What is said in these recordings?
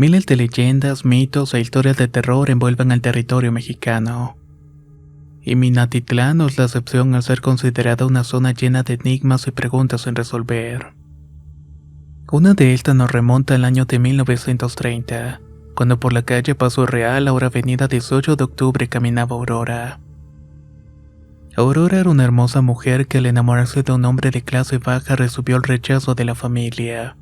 Miles de leyendas, mitos e historias de terror envuelven al territorio mexicano. Y Minatitlán no es la excepción al ser considerada una zona llena de enigmas y preguntas sin resolver. Una de estas nos remonta al año de 1930, cuando por la calle Paso Real, ahora avenida 18 de octubre, caminaba Aurora. Aurora era una hermosa mujer que al enamorarse de un hombre de clase baja recibió el rechazo de la familia,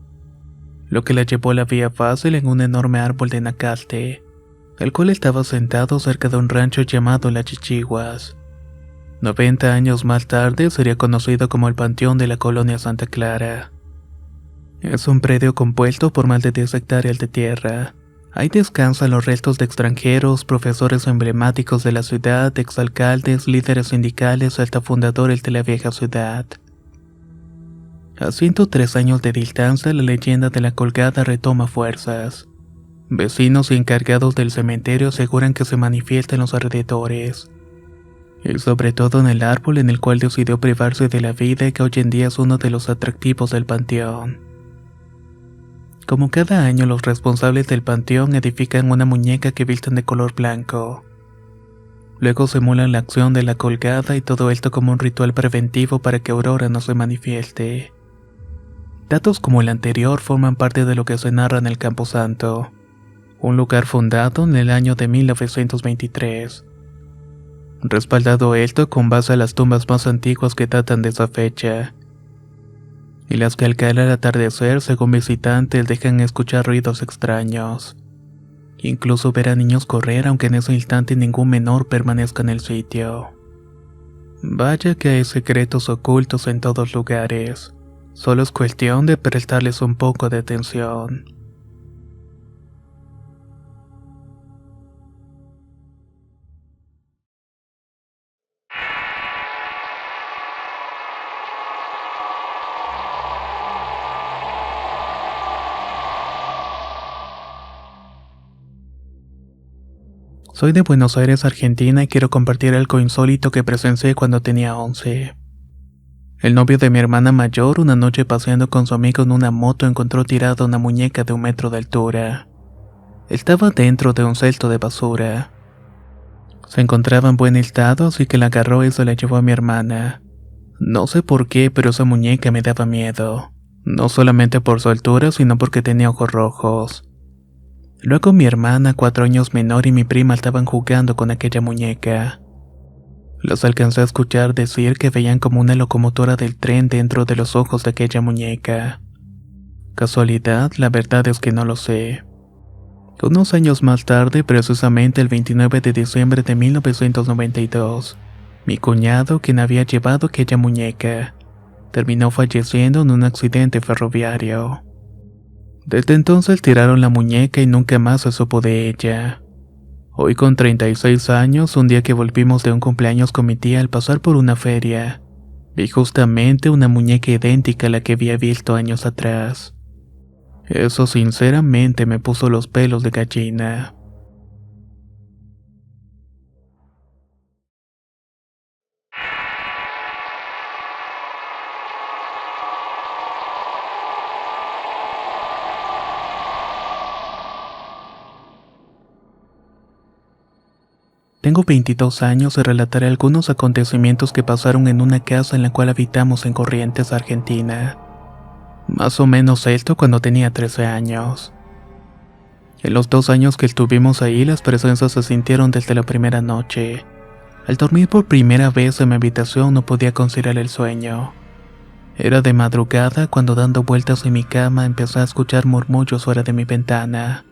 lo que la llevó a la vía fácil en un enorme árbol de nacaste, el cual estaba sentado cerca de un rancho llamado Las Chichiguas. 90 años más tarde sería conocido como el Panteón de la Colonia Santa Clara. Es un predio compuesto por más de 10 hectáreas de tierra. Ahí descansan los restos de extranjeros, profesores emblemáticos de la ciudad, exalcaldes, líderes sindicales, hasta fundadores de la vieja ciudad. A 103 años de distancia, la leyenda de la colgada retoma fuerzas. Vecinos y encargados del cementerio aseguran que se manifiesta en los alrededores, y sobre todo en el árbol en el cual decidió privarse de la vida y que hoy en día es uno de los atractivos del panteón. Como cada año, los responsables del panteón edifican una muñeca que visten de color blanco. Luego simulan la acción de la colgada y todo esto como un ritual preventivo para que Aurora no se manifieste. Datos como el anterior forman parte de lo que se narra en el Camposanto, un lugar fundado en el año de 1923. Respaldado esto con base a las tumbas más antiguas que datan de esa fecha, y las que al caer al atardecer, según visitantes, dejan escuchar ruidos extraños. Incluso ver a niños correr, aunque en ese instante ningún menor permanezca en el sitio. Vaya que hay secretos ocultos en todos lugares. Solo es cuestión de prestarles un poco de atención. Soy de Buenos Aires, Argentina, y quiero compartir algo insólito que presencié cuando tenía 11. El novio de mi hermana mayor, una noche paseando con su amigo en una moto, encontró tirada una muñeca de 1 metro de altura. Estaba dentro de un cesto de basura. Se encontraba en buen estado, así que la agarró y se la llevó a mi hermana. No sé por qué, pero esa muñeca me daba miedo. No solamente por su altura, sino porque tenía ojos rojos. Luego mi hermana, 4 años menor, y mi prima estaban jugando con aquella muñeca. Los alcancé a escuchar decir que veían como una locomotora del tren dentro de los ojos de aquella muñeca. ¿Casualidad? La verdad es que no lo sé. Unos años más tarde, precisamente el 29 de diciembre de 1992, mi cuñado, quien había llevado aquella muñeca, terminó falleciendo en un accidente ferroviario. Desde entonces tiraron la muñeca y nunca más se supo de ella. Hoy, con 36 años, un día que volvimos de un cumpleaños con mi tía, al pasar por una feria, vi justamente una muñeca idéntica a la que había visto años atrás. Eso sinceramente me puso los pelos de gallina. Tengo 22 años y relataré algunos acontecimientos que pasaron en una casa en la cual habitamos en Corrientes, Argentina. Más o menos esto cuando tenía 13 años. En los 2 años que estuvimos ahí, las presencias se sintieron desde la primera noche. Al dormir por primera vez en mi habitación no podía conciliar el sueño. Era de madrugada cuando, dando vueltas en mi cama, empecé a escuchar murmullos fuera de mi ventana.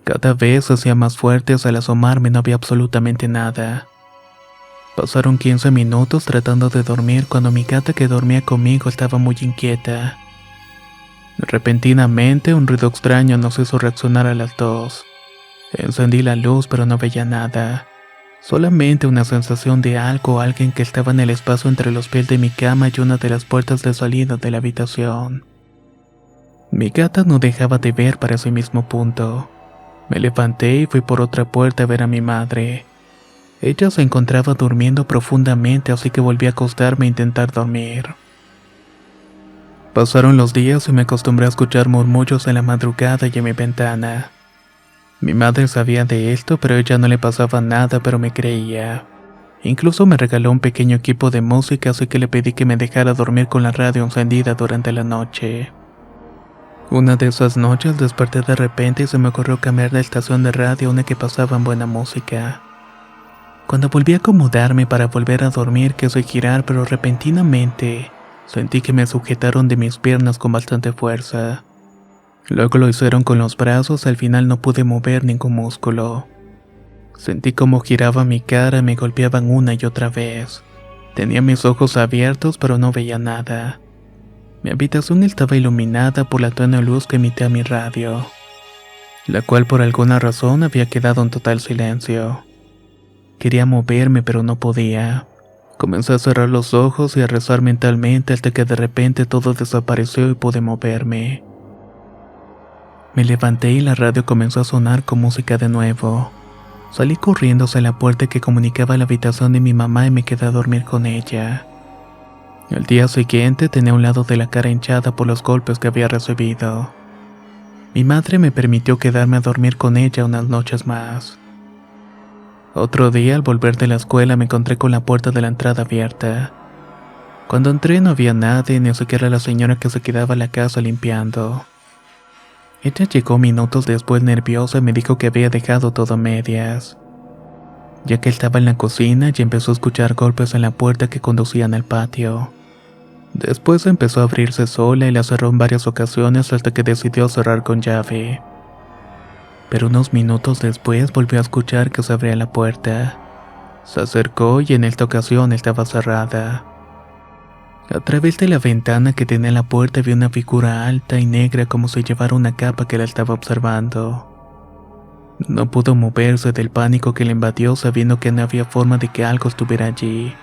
Cada vez se hacía más fuertes. Al asomarme no había absolutamente nada. Pasaron 15 minutos tratando de dormir cuando mi gata, que dormía conmigo, estaba muy inquieta. Repentinamente un ruido extraño nos hizo reaccionar a las dos. Encendí la luz pero no veía nada. Solamente una sensación de algo o alguien que estaba en el espacio entre los pies de mi cama y una de las puertas de salida de la habitación. Mi gata no dejaba de ver para ese mismo punto. Me levanté y fui por otra puerta a ver a mi madre. Ella se encontraba durmiendo profundamente, así que volví a acostarme a intentar dormir. Pasaron los días y me acostumbré a escuchar murmullos en la madrugada y en mi ventana. Mi madre sabía de esto, pero a ella no le pasaba nada, pero me creía. Incluso me regaló un pequeño equipo de música, así que le pedí que me dejara dormir con la radio encendida durante la noche. Una de esas noches desperté de repente y se me ocurrió cambiar de estación de radio a una que pasaba buena música. Cuando volví a acomodarme para volver a dormir quise girar, pero repentinamente sentí que me sujetaron de mis piernas con bastante fuerza. Luego lo hicieron con los brazos, al final no pude mover ningún músculo. Sentí como giraba mi cara y me golpeaban una y otra vez. Tenía mis ojos abiertos pero no veía nada. Mi habitación estaba iluminada por la tenue luz que emitía mi radio, la cual por alguna razón había quedado en total silencio. Quería moverme pero no podía. Comencé a cerrar los ojos y a rezar mentalmente hasta que de repente todo desapareció y pude moverme. Me levanté y la radio comenzó a sonar con música de nuevo. Salí corriendo hacia la puerta que comunicaba la habitación de mi mamá y me quedé a dormir con ella. El día siguiente tenía un lado de la cara hinchada por los golpes que había recibido. Mi madre me permitió quedarme a dormir con ella unas noches más. Otro día, al volver de la escuela, me encontré con la puerta de la entrada abierta. Cuando entré no había nadie, ni siquiera la señora que se quedaba en la casa limpiando. Ella llegó minutos después nerviosa y me dijo que había dejado todo a medias, ya que estaba en la cocina y empezó a escuchar golpes en la puerta que conducían al patio. Después empezó a abrirse sola y la cerró en varias ocasiones hasta que decidió cerrar con llave. Pero unos minutos después volvió a escuchar que se abría la puerta. Se acercó y en esta ocasión estaba cerrada. A través de la ventana que tenía la puerta vi una figura alta y negra como si llevara una capa que la estaba observando. No pudo moverse del pánico que le invadió sabiendo que no había forma de que algo estuviera allí.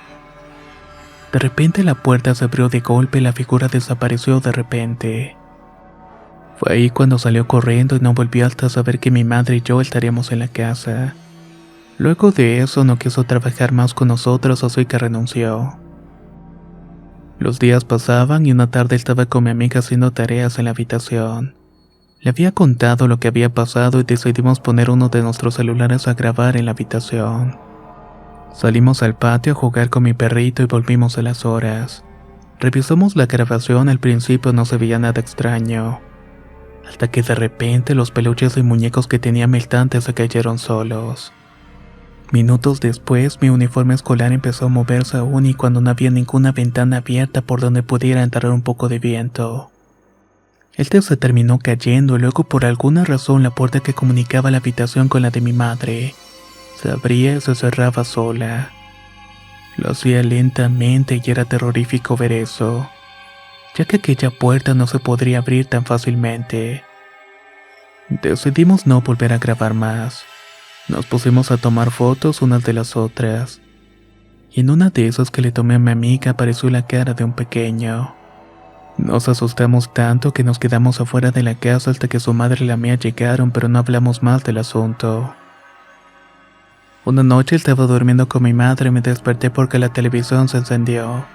De repente la puerta se abrió de golpe y la figura desapareció de repente. Fue ahí cuando salió corriendo y no volvió hasta saber que mi madre y yo estaríamos en la casa. Luego de eso no quiso trabajar más con nosotros, así que renunció. Los días pasaban y una tarde estaba con mi amiga haciendo tareas en la habitación. Le había contado lo que había pasado y decidimos poner uno de nuestros celulares a grabar en la habitación. Salimos al patio a jugar con mi perrito y volvimos a las horas. Revisamos la grabación, al principio no se veía nada extraño, hasta que de repente los peluches y muñecos que tenía mi estante se cayeron solos. Minutos después, mi uniforme escolar empezó a moverse aún y cuando no había ninguna ventana abierta por donde pudiera entrar un poco de viento. Este se terminó cayendo y luego por alguna razón la puerta que comunicaba la habitación con la de mi madre se abría y se cerraba sola. Lo hacía lentamente y era terrorífico ver eso, ya que aquella puerta no se podría abrir tan fácilmente. Decidimos no volver a grabar más. Nos pusimos a tomar fotos unas de las otras, y en una de esas que le tomé a mi amiga apareció la cara de un pequeño. Nos asustamos tanto que nos quedamos afuera de la casa hasta que su madre y la mía llegaron, pero no hablamos más del asunto. Una noche estaba durmiendo con mi madre y me desperté porque la televisión se encendió.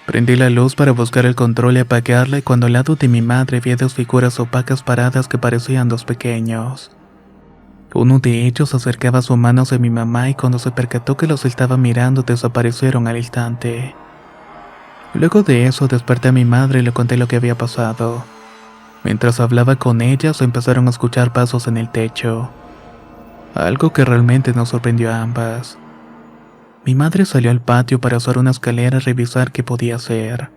Prendí la luz para buscar el control y apagarla, y cuando al lado de mi madre vi dos figuras opacas paradas que parecían dos pequeños. Uno de ellos acercaba su mano hacia mi mamá y cuando se percató que los estaba mirando desaparecieron al instante. Luego de eso desperté a mi madre y le conté lo que había pasado. Mientras hablaba con ella se empezaron a escuchar pasos en el techo, algo que realmente nos sorprendió a ambas. Mi madre salió al patio para usar una escalera y revisar qué podía hacer.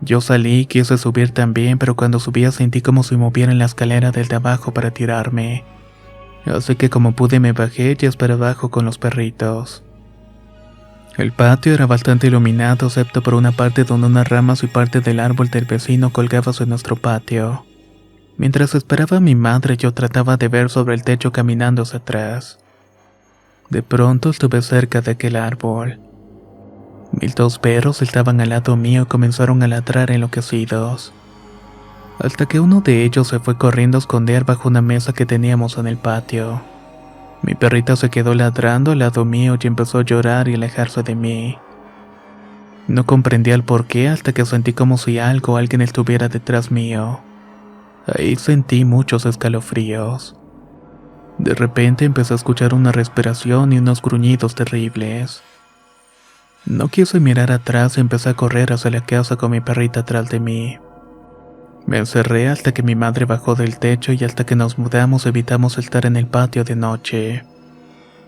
Yo salí y quise subir también, pero cuando subía sentí como si movieran la escalera del de abajo para tirarme. Así que como pude me bajé y esperé abajo con los perritos. El patio era bastante iluminado excepto por una parte donde unas ramas y parte del árbol del vecino colgaban en nuestro patio. Mientras esperaba a mi madre yo trataba de ver sobre el techo caminando hacia atrás. De pronto estuve cerca de aquel árbol. Mis dos perros estaban al lado mío y comenzaron a ladrar enloquecidos, hasta que uno de ellos se fue corriendo a esconder bajo una mesa que teníamos en el patio. Mi perrita se quedó ladrando al lado mío y empezó a llorar y alejarse de mí. No comprendía el porqué hasta que sentí como si algo o alguien estuviera detrás mío. Ahí sentí muchos escalofríos. De repente empecé a escuchar una respiración y unos gruñidos terribles. No quise mirar atrás y empecé a correr hacia la casa con mi perrita atrás de mí. Me encerré hasta que mi madre bajó del techo y hasta que nos mudamos evitamos estar en el patio de noche.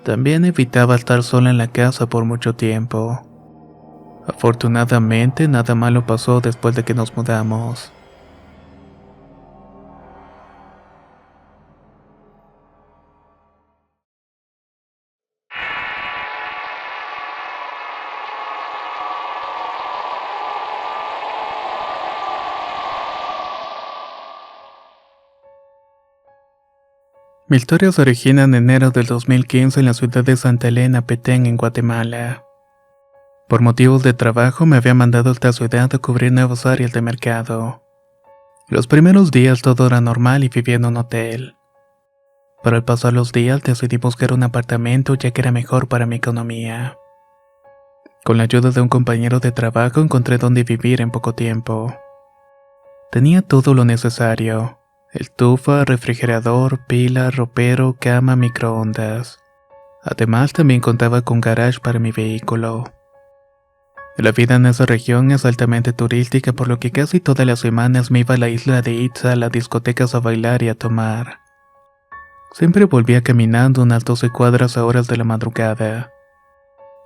También evitaba estar sola en la casa por mucho tiempo. Afortunadamente nada malo pasó después de que nos mudamos. Mi historia se origina en enero del 2015 en la ciudad de Santa Elena, Petén, en Guatemala. Por motivos de trabajo me había mandado a esta ciudad a cubrir nuevas áreas de mercado. Los primeros días todo era normal y vivía en un hotel. Pero al pasar los días decidí buscar un apartamento ya que era mejor para mi economía. Con la ayuda de un compañero de trabajo encontré dónde vivir en poco tiempo. Tenía todo lo necesario: estufa, refrigerador, pila, ropero, cama, microondas. Además también contaba con garage para mi vehículo. La vida en esa región es altamente turística, por lo que casi todas las semanas me iba a la isla de Itza, a las discotecas a bailar y a tomar. Siempre volvía caminando unas 12 cuadras a horas de la madrugada.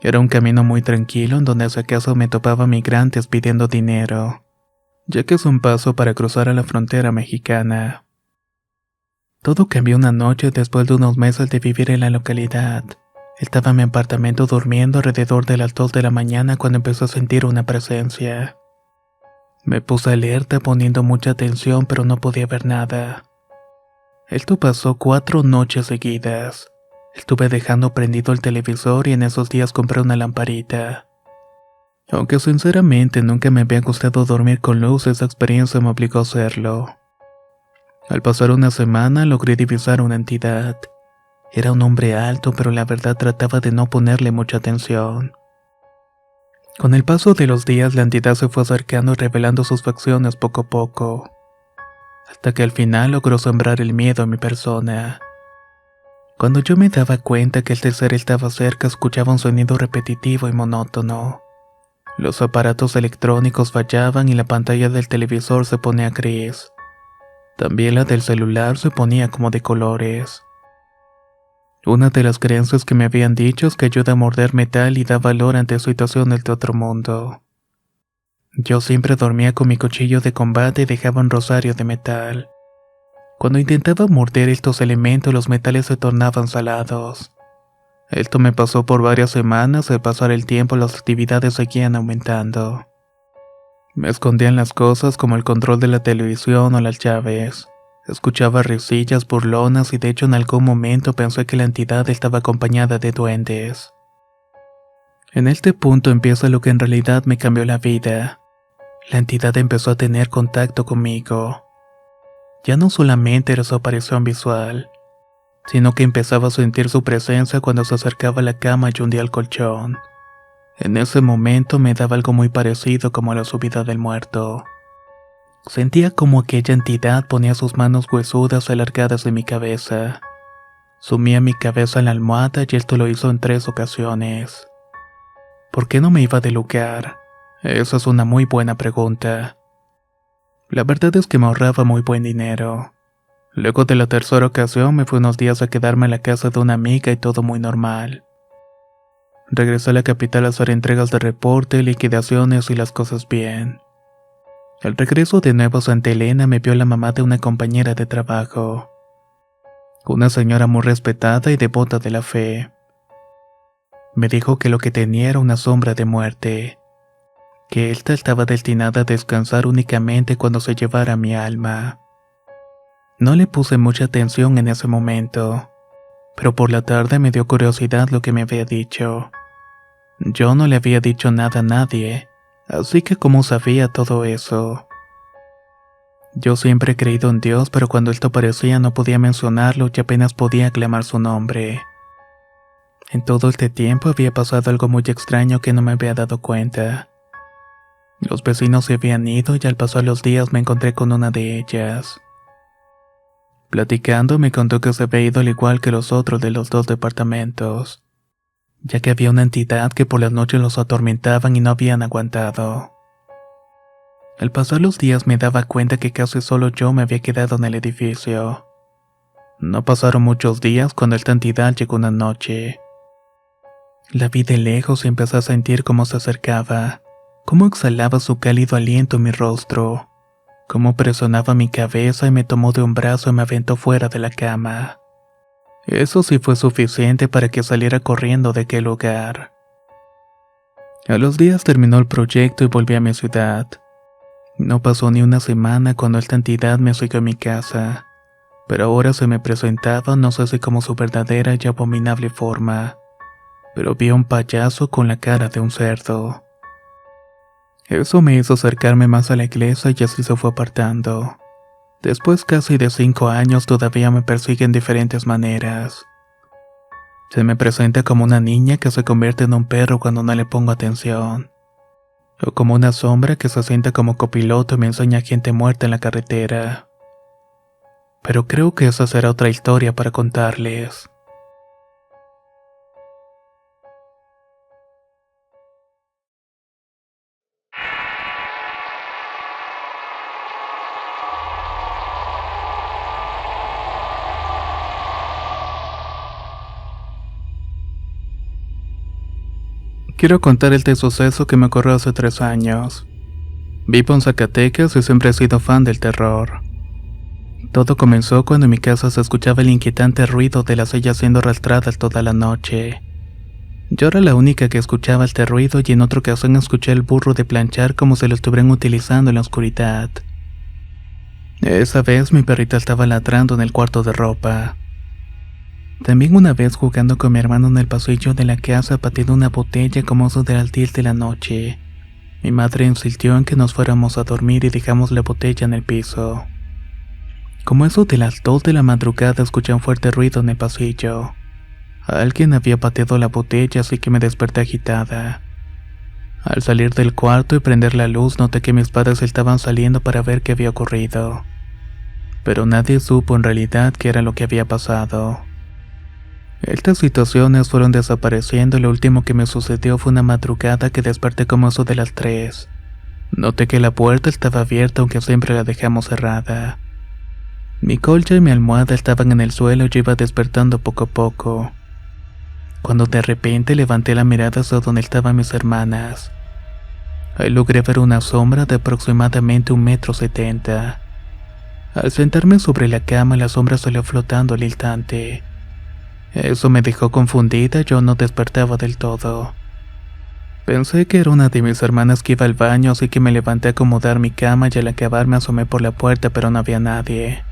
Era un camino muy tranquilo en donde si acaso me topaba migrantes pidiendo dinero, ya que es un paso para cruzar a la frontera mexicana. Todo cambió una noche después de unos meses de vivir en la localidad. Estaba en mi apartamento durmiendo alrededor de las 2 de la mañana cuando empecé a sentir una presencia. Me puse alerta poniendo mucha atención, pero no podía ver nada. Esto pasó 4 noches seguidas. Estuve dejando prendido el televisor y en esos días compré una lamparita. Aunque sinceramente nunca me había gustado dormir con luz, esa experiencia me obligó a hacerlo. Al pasar una semana logré divisar una entidad. Era un hombre alto, pero la verdad trataba de no ponerle mucha atención. Con el paso de los días la entidad se fue acercando y revelando sus facciones poco a poco, hasta que al final logró sembrar el miedo en mi persona. Cuando yo me daba cuenta que este ser estaba cerca, escuchaba un sonido repetitivo y monótono. Los aparatos electrónicos fallaban y la pantalla del televisor se ponía gris. También la del celular se ponía como de colores. Una de las creencias que me habían dicho es que ayuda a morder metal y da valor ante situaciones de otro mundo. Yo siempre dormía con mi cuchillo de combate y dejaba un rosario de metal. Cuando intentaba morder estos elementos, los metales se tornaban salados. Esto me pasó por varias semanas. Al pasar el tiempo, las actividades seguían aumentando. Me escondían las cosas como el control de la televisión o las llaves. Escuchaba risillas burlonas y de hecho en algún momento pensé que la entidad estaba acompañada de duendes. En este punto empieza lo que en realidad me cambió la vida. La entidad empezó a tener contacto conmigo. Ya no solamente era su aparición visual, sino que empezaba a sentir su presencia cuando se acercaba a la cama y hundía el colchón. En ese momento me daba algo muy parecido como a la subida del muerto. Sentía como aquella entidad ponía sus manos huesudas alargadas en mi cabeza. Sumía mi cabeza en la almohada y esto lo hizo en 3 ocasiones. ¿Por qué no me iba del lugar? Esa es una muy buena pregunta. La verdad es que me ahorraba muy buen dinero. Luego de la tercera ocasión me fui unos días a quedarme en la casa de una amiga y todo muy normal. Regresé a la capital a hacer entregas de reporte, liquidaciones y las cosas bien. Al regreso de nuevo a Santa Elena me vio la mamá de una compañera de trabajo. Una señora muy respetada y devota de la fe. Me dijo que lo que tenía era una sombra de muerte, que ésta estaba destinada a descansar únicamente cuando se llevara mi alma. No le puse mucha atención en ese momento, pero por la tarde me dio curiosidad lo que me había dicho. Yo no le había dicho nada a nadie, así que ¿cómo sabía todo eso? Yo siempre he creído en Dios, pero cuando esto aparecía no podía mencionarlo y apenas podía aclamar su nombre. En todo este tiempo había pasado algo muy extraño que no me había dado cuenta. Los vecinos se habían ido y al pasar los días me encontré con una de ellas. Platicando me contó que se había ido al igual que los otros de los 2 departamentos, ya que había una entidad que por las noches los atormentaban y no habían aguantado. Al pasar los días me daba cuenta que casi solo yo me había quedado en el edificio. No pasaron muchos días cuando esta entidad llegó una noche. La vi de lejos y empecé a sentir cómo se acercaba, cómo exhalaba su cálido aliento en mi rostro, cómo presionaba mi cabeza y me tomó de un brazo y me aventó fuera de la cama. Eso sí fue suficiente para que saliera corriendo de aquel lugar. A los días terminó el proyecto y volví a mi ciudad. No pasó ni una semana cuando esta entidad me siguió a mi casa, pero ahora se me presentaba no sé si como su verdadera y abominable forma, pero vi a un payaso con la cara de un cerdo. Eso me hizo acercarme más a la iglesia y así se fue apartando. Después casi de 5 años todavía me persigue en diferentes maneras. Se me presenta como una niña que se convierte en un perro cuando no le pongo atención. O como una sombra que se sienta como copiloto y me enseña gente muerta en la carretera. Pero creo que esa será otra historia para contarles. Quiero contar este suceso que me ocurrió hace 3 años. Vivo en Zacatecas y siempre he sido fan del terror. Todo comenzó cuando en mi casa se escuchaba el inquietante ruido de las sillas siendo arrastradas toda la noche. Yo era la única que escuchaba este ruido y en otra ocasión escuché el burro de planchar como si lo estuvieran utilizando en la oscuridad. Esa vez mi perrita estaba ladrando en el cuarto de ropa. También una vez jugando con mi hermano en el pasillo de la casa pateando una botella como eso del altil de la noche. Mi madre insistió en que nos fuéramos a dormir y dejamos la botella en el piso. Como eso de las 2 de la madrugada escuché un fuerte ruido en el pasillo. Alguien había pateado la botella así que me desperté agitada. Al salir del cuarto y prender la luz noté que mis padres estaban saliendo para ver qué había ocurrido. Pero nadie supo en realidad qué era lo que había pasado. Estas situaciones fueron desapareciendo y lo último que me sucedió fue una madrugada que desperté como eso de las 3. Noté que la puerta estaba abierta aunque siempre la dejamos cerrada. Mi colcha y mi almohada estaban en el suelo y yo iba despertando poco a poco. Cuando de repente levanté la mirada hacia donde estaban mis hermanas. Ahí logré ver una sombra de aproximadamente 1,70 m. Al sentarme sobre la cama la sombra salió flotando al instante. Eso me dejó confundida, yo no despertaba del todo. Pensé que era una de mis hermanas que iba al baño, así que me levanté a acomodar mi cama y al acabar me asomé por la puerta, pero no había nadie.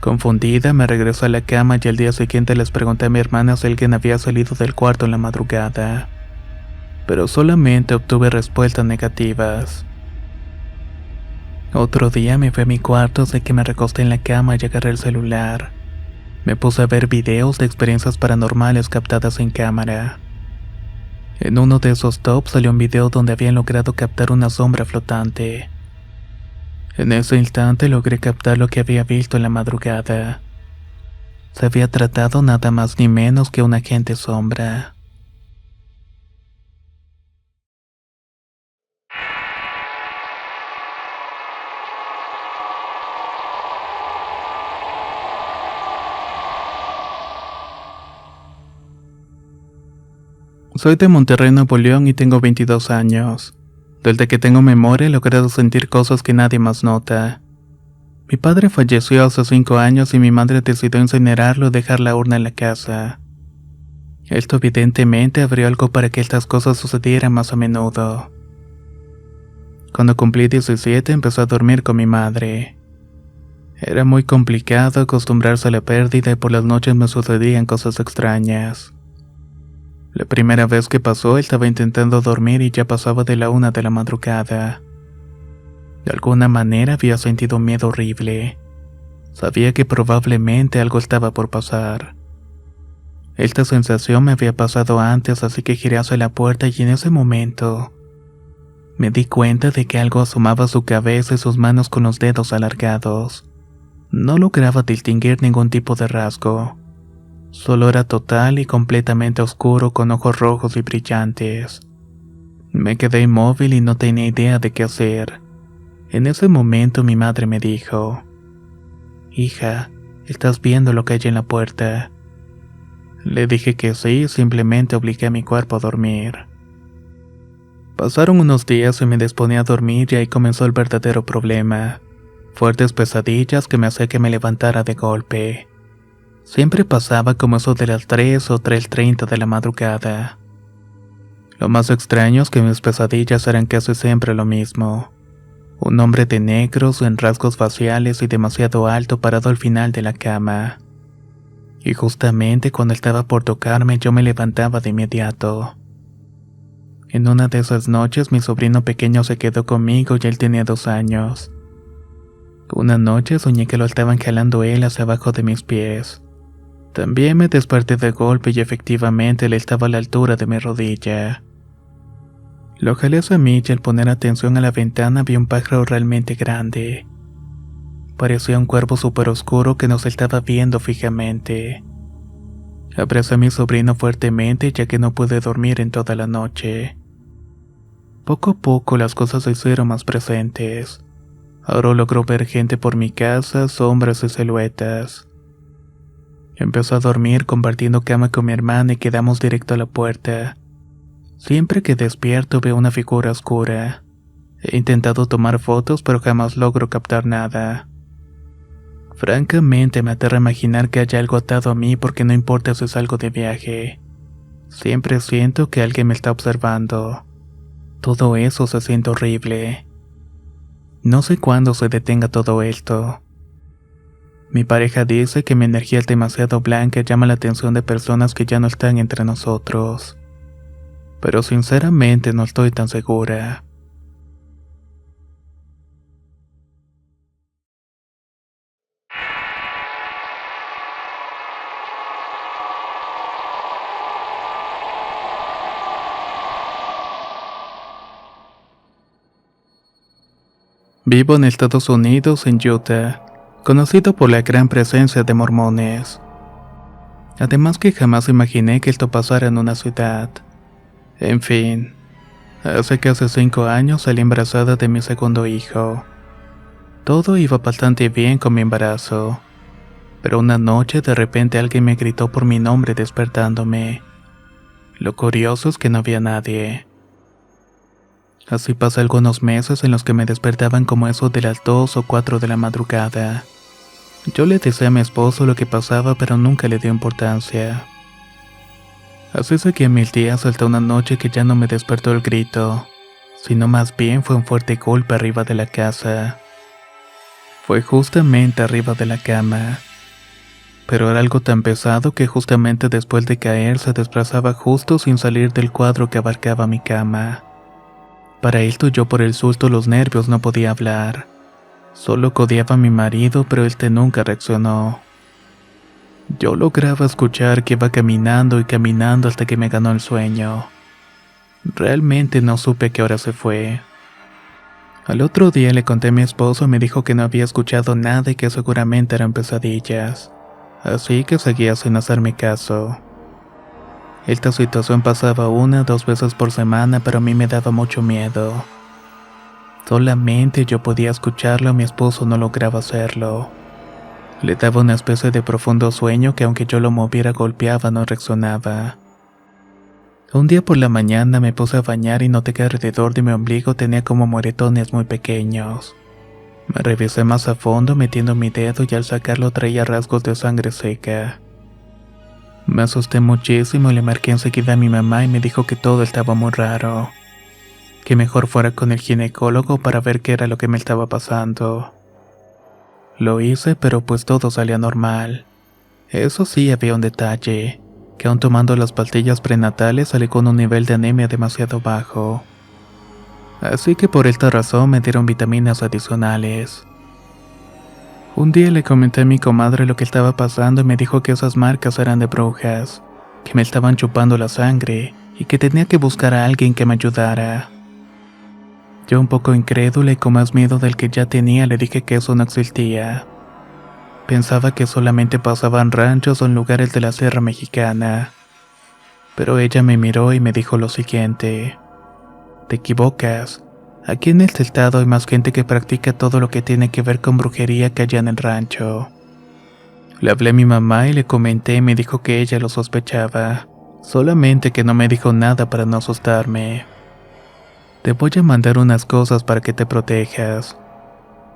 Confundida, me regresé a la cama y al día siguiente les pregunté a mi hermana si alguien había salido del cuarto en la madrugada. Pero solamente obtuve respuestas negativas. Otro día me fui a mi cuarto, así que me recosté en la cama y agarré el celular. Me puse a ver videos de experiencias paranormales captadas en cámara. En uno de esos tops salió un video donde habían logrado captar una sombra flotante. En ese instante logré captar lo que había visto en la madrugada. Se había tratado nada más ni menos que un agente sombra. Soy de Monterrey, Nuevo León y tengo 22 años. Desde que tengo memoria he logrado sentir cosas que nadie más nota. Mi padre falleció hace 5 años y mi madre decidió incinerarlo y dejar la urna en la casa. Esto evidentemente abrió algo para que estas cosas sucedieran más a menudo. Cuando cumplí 17 empecé a dormir con mi madre. Era muy complicado acostumbrarse a la pérdida y por las noches me sucedían cosas extrañas. La primera vez que pasó estaba intentando dormir y ya pasaba de la 1 de la madrugada. De alguna manera había sentido un miedo horrible. Sabía que probablemente algo estaba por pasar. Esta sensación me había pasado antes, así que giré hacia la puerta y en ese momento Me di cuenta de que algo asomaba a su cabeza y sus manos con los dedos alargados. No lograba distinguir ningún tipo de rasgo. Solo era total y completamente oscuro con ojos rojos y brillantes. Me quedé inmóvil y no tenía idea de qué hacer. En ese momento mi madre me dijo: «Hija, ¿estás viendo lo que hay en la puerta?». Le dije que sí y simplemente obligué a mi cuerpo a dormir. Pasaron unos días y me disponía a dormir y ahí comenzó el verdadero problema. Fuertes pesadillas que me hacían que me levantara de golpe. Siempre pasaba como eso de las 3 o 3:30 de la madrugada. Lo más extraño es que mis pesadillas eran casi siempre lo mismo. Un hombre de negros en rasgos faciales y demasiado alto parado al final de la cama. Y justamente cuando estaba por tocarme yo me levantaba de inmediato. En una de esas noches mi sobrino pequeño se quedó conmigo y él tenía 2 años. Una noche soñé que lo estaban jalando él hacia abajo de mis pies. También me desperté de golpe y efectivamente él estaba a la altura de mi rodilla. Lo jalé hacia mí y al poner atención a la ventana vi un pájaro realmente grande. Parecía un cuervo súper oscuro que nos estaba viendo fijamente. Abracé a mi sobrino fuertemente ya que no pude dormir en toda la noche. Poco a poco las cosas se hicieron más presentes. Ahora logró ver gente por mi casa, sombras y siluetas. Empezó a dormir compartiendo cama con mi hermana y quedamos directo a la puerta. Siempre que despierto veo una figura oscura. He intentado tomar fotos pero jamás logro captar nada. Francamente me aterra imaginar que haya algo atado a mí porque no importa si salgo de viaje. Siempre siento que alguien me está observando. Todo eso se siente horrible. No sé cuándo se detenga todo esto. Mi pareja dice que mi energía es demasiado blanca y llama la atención de personas que ya no están entre nosotros. Pero sinceramente no estoy tan segura. Vivo en Estados Unidos, en Utah, conocido por la gran presencia de mormones. Además que jamás imaginé que esto pasara en una ciudad. En fin, hace casi 5 años salí embarazada de mi segundo hijo. Todo iba bastante bien con mi embarazo, pero una noche de repente alguien me gritó por mi nombre despertándome. Lo curioso es que no había nadie. Así pasé algunos meses en los que me despertaban como eso de las 2 o 4 de la madrugada. Yo le decía a mi esposo lo que pasaba pero nunca le dio importancia. Así seguí mis días hasta una noche que ya no me despertó el grito, sino más bien fue un fuerte golpe arriba de la casa. Fue justamente arriba de la cama. Pero era algo tan pesado que justamente después de caer se desplazaba justo sin salir del cuadro que abarcaba mi cama. Para esto yo por el susto los nervios no podía hablar. Solo codeaba a mi marido pero este nunca reaccionó. Yo lograba escuchar que iba caminando y caminando hasta que me ganó el sueño. Realmente no supe a qué hora se fue. Al otro día le conté a mi esposo y me dijo que no había escuchado nada y que seguramente eran pesadillas. Así que seguía sin hacerme caso. Esta situación pasaba 1 o 2 veces por semana, pero a mí me daba mucho miedo. Solamente yo podía escucharlo y mi esposo no lograba hacerlo. Le daba una especie de profundo sueño que aunque yo lo moviera golpeaba no reaccionaba. Un día por la mañana me puse a bañar y noté que alrededor de mi ombligo tenía como moretones muy pequeños. Me revisé más a fondo metiendo mi dedo y al sacarlo traía rasgos de sangre seca. Me asusté muchísimo y le marqué enseguida a mi mamá y me dijo que todo estaba muy raro. Que mejor fuera con el ginecólogo para ver qué era lo que me estaba pasando. Lo hice, pero pues todo salía normal. Eso sí, había un detalle, que aun tomando las pastillas prenatales salí con un nivel de anemia demasiado bajo. Así que por esta razón me dieron vitaminas adicionales. Un día le comenté a mi comadre lo que estaba pasando y me dijo que esas marcas eran de brujas, que me estaban chupando la sangre y que tenía que buscar a alguien que me ayudara. Yo, un poco incrédula y con más miedo del que ya tenía, le dije que eso no existía. Pensaba que solamente pasaban ranchos o en lugares de la Sierra Mexicana. Pero ella me miró y me dijo lo siguiente: te equivocas. Aquí en este estado hay más gente que practica todo lo que tiene que ver con brujería que allá en el rancho. Le hablé a mi mamá y le comenté y me dijo que ella lo sospechaba, solamente que no me dijo nada para no asustarme. Te voy a mandar unas cosas para que te protejas,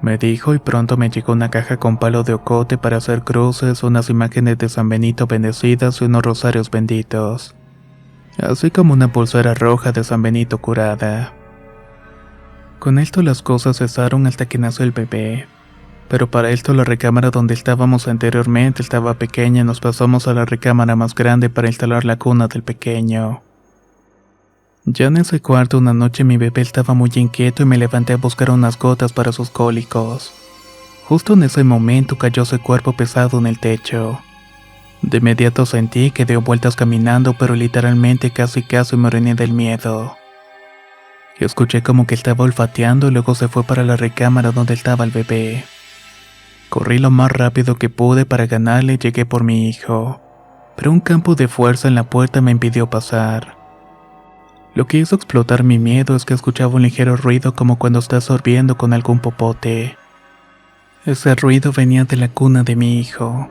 me dijo, y pronto me llegó una caja con palo de ocote para hacer cruces, unas imágenes de San Benito bendecidas y unos rosarios benditos, así como una pulsera roja de San Benito curada. Con esto las cosas cesaron hasta que nació el bebé. Pero para esto la recámara donde estábamos anteriormente estaba pequeña y nos pasamos a la recámara más grande para instalar la cuna del pequeño. Ya en ese cuarto una noche mi bebé estaba muy inquieto y me levanté a buscar unas gotas para sus cólicos. Justo en ese momento cayó su cuerpo pesado en el techo. De inmediato sentí que dio vueltas caminando, pero literalmente casi me oriné del miedo. Escuché como que estaba olfateando y luego se fue para la recámara donde estaba el bebé. Corrí lo más rápido que pude para ganarle y llegué por mi hijo, pero un campo de fuerza en la puerta me impidió pasar. Lo que hizo explotar mi miedo es que escuchaba un ligero ruido como cuando estás sorbiendo con algún popote. Ese ruido venía de la cuna de mi hijo.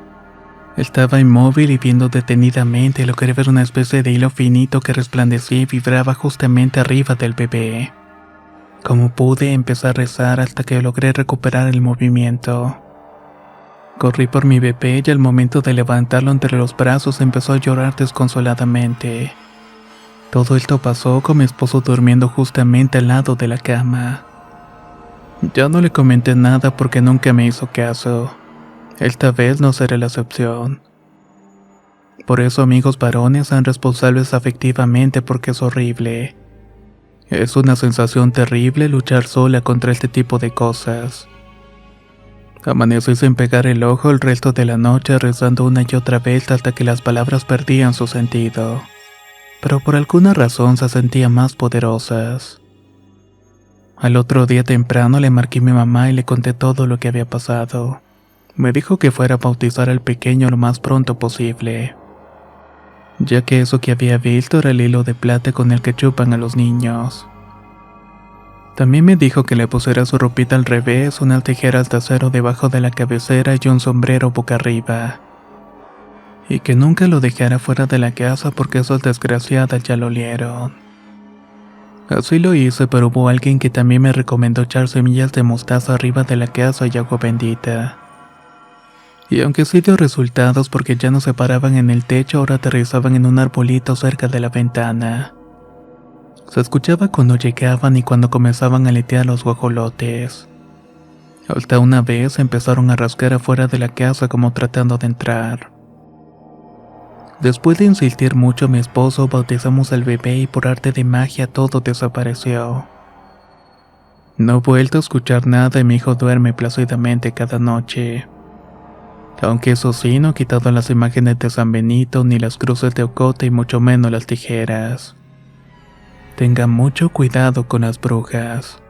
Estaba inmóvil y viendo detenidamente lo que era ver una especie de hilo finito que resplandecía y vibraba justamente arriba del bebé. Como pude, empecé a rezar hasta que logré recuperar el movimiento. Corrí por mi bebé y al momento de levantarlo entre los brazos empezó a llorar desconsoladamente. Todo esto pasó con mi esposo durmiendo justamente al lado de la cama. Ya no le comenté nada porque nunca me hizo caso. Esta vez no seré la excepción. Por eso, amigos varones, sean responsables afectivamente porque es horrible. Es una sensación terrible luchar sola contra este tipo de cosas. Amanecí sin pegar el ojo el resto de la noche rezando una y otra vez hasta que las palabras perdían su sentido. Pero por alguna razón se sentían más poderosas. Al otro día temprano le marqué a mi mamá y le conté todo lo que había pasado. Me dijo que fuera a bautizar al pequeño lo más pronto posible, ya que eso que había visto era el hilo de plata con el que chupan a los niños. También me dijo que le pusiera su ropita al revés, unas tijeras de acero debajo de la cabecera y un sombrero boca arriba. Y que nunca lo dejara fuera de la casa porque esos desgraciadas ya lo olieron. Así lo hice, pero hubo alguien que también me recomendó echar semillas de mostaza arriba de la casa y agua bendita. Y aunque sí dio resultados porque ya no se paraban en el techo, ahora aterrizaban en un arbolito cerca de la ventana. Se escuchaba cuando llegaban y cuando comenzaban a aletear los guajolotes. Hasta una vez empezaron a rascar afuera de la casa como tratando de entrar. Después de insistir mucho mi esposo, bautizamos al bebé y por arte de magia todo desapareció. No he vuelto a escuchar nada y mi hijo duerme plácidamente cada noche. Aunque eso sí, no he quitado las imágenes de San Benito, ni las cruces de ocote y mucho menos las tijeras. Tengan mucho cuidado con las brujas.